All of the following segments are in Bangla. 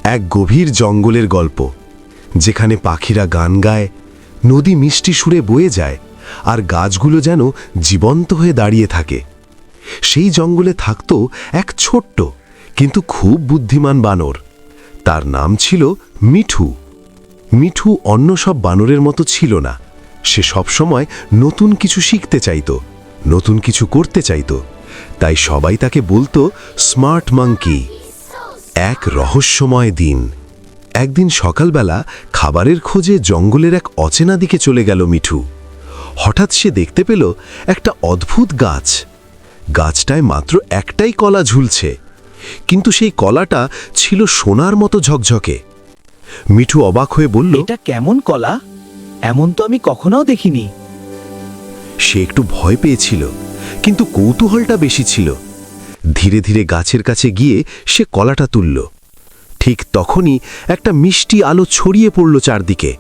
এক গভীর জঙ্গলের গল্প, যেখানে পাখিরা গান গায়, নদী মিষ্টি সুরে বয়ে যায়, আর গাছগুলো যেন জীবন্ত হয়ে দাঁড়িয়ে থাকে। সেই জঙ্গলে থাকত এক ছোট্ট কিন্তু খুব বুদ্ধিমান বানর। তার নাম ছিল মিঠু। মিঠু অন্য সব বানরের মতো ছিল না। সে সবসময় নতুন কিছু শিখতে চাইত, নতুন কিছু করতে চাইত। তাই সবাই তাকে বলতো স্মার্ট মাঙ্কি। এক রহস্যময় দিন। একদিন সকালবেলা খাবারের খোঁজে জঙ্গলের এক অচেনা দিকে চলে গেল মিঠু। হঠাৎ সে দেখতে পেল একটা অদ্ভুত গাছ। গাছটায় মাত্র একটাই কলা ঝুলছে, কিন্তু সেই কলাটা ছিল সোনার মতো ঝকঝকে। মিঠু অবাক হয়ে বলল, এটা কেমন কলা? এমন তো আমি কখনো দেখিনি। সে একটু ভয় পেয়েছিল, কিন্তু কৌতূহলটা বেশি ছিল। ধীরে ধীরে গাছের কাছে গিয়ে সে কলাটা তুলল। ঠিক তখনই একটা মিষ্টি আলো ছড়িয়ে পড়ল চারদিকে।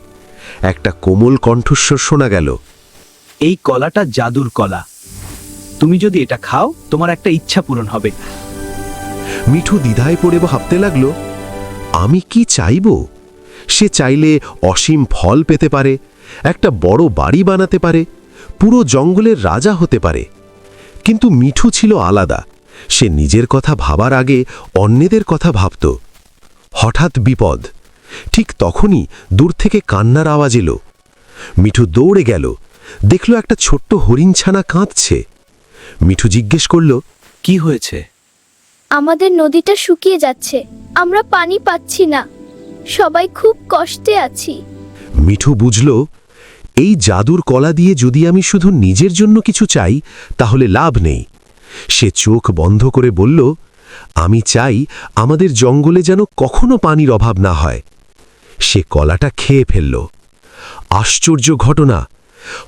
একটা কোমল কণ্ঠস্বর শোনা গেল, এই কলাটা জাদুর কলা। তুমি যদি এটা খাও, তোমার একটা ইচ্ছা পূরণ হবে। মিঠু দ্বিধায় পড়ে ভাবতে লাগল, আমি কি চাইব? সে চাইলে অসীম ফল পেতে পারে, একটা বড় বাড়ি বানাতে পারে, পুরো জঙ্গলের রাজা হতে পারে। কিন্তু মিঠু ছিল আলাদা। সে নিজের কথা ভাবার আগে অন্যদের কথা ভাবত। হঠাৎ বিপদ। ঠিক তখনই দূর থেকে কান্নার আওয়াজ এলো। মিঠু দৌড়ে গেল, দেখল একটা ছোট্ট হরিণছানা কাঁদছে। মিঠু জিজ্ঞেস করল, কি হয়েছে? আমাদের নদীটা শুকিয়ে যাচ্ছে, আমরা পানি পাচ্ছি না, সবাই খুব কষ্টে আছি। মিঠু বুঝল, এই জাদুর কলা দিয়ে যদি আমি শুধু নিজের জন্য কিছু চাই, তাহলে লাভ নেই। সে চোখ বন্ধ করে বলল, আমি চাই আমাদের জঙ্গলে যেন কখনো পানির অভাব না হয়। সে কলাটা খেয়ে ফেলল। আশ্চর্য ঘটনা!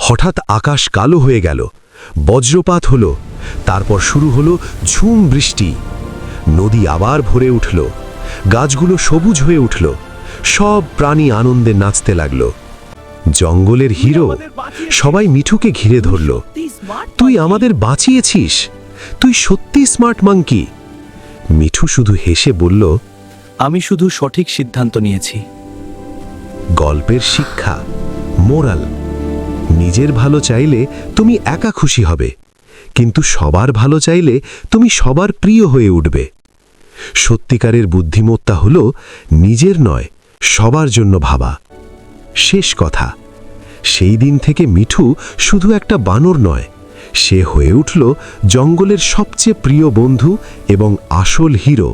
হঠাৎ আকাশ কালো হয়ে গেল, বজ্রপাত হলো, তারপর শুরু হলো ঝুম বৃষ্টি। নদী আবার ভরে উঠল, গাছগুলো সবুজ হয়ে উঠল, সব প্রাণী আনন্দে নাচতে লাগল। জঙ্গলের হিরো সবাই মিঠুকে ঘিরে ধরল। তুই আমাদের বাঁচিয়েছিস, তুই সত্যি স্মার্ট মাঙ্কি। মিঠু শুধু হেসে বলল, আমি শুধু সঠিক সিদ্ধান্ত নিয়েছি। গল্পের শিক্ষা, মোরাল: নিজের ভালো চাইলে তুমি একা খুশি হবে, কিন্তু সবার ভালো চাইলে তুমি সবার প্রিয় হয়ে উঠবে। সত্যিকারের বুদ্ধিমত্তা হল নিজের নয়, সবার জন্য ভাবা। শেষ কথা, সেই দিন থেকে মিঠু শুধু একটা বানর নয়, সে হয়ে উঠল জঙ্গলের সবচেয়ে প্রিয় বন্ধু এবং আসল হিরো।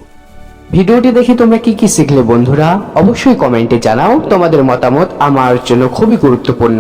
ভিডিওটি দেখে তোমরা কি শিখলে বন্ধুরা? অবশ্যই কমেন্টে জানাও। তোমাদের মতামত আমার জন্য খুবই গুরুত্বপূর্ণ।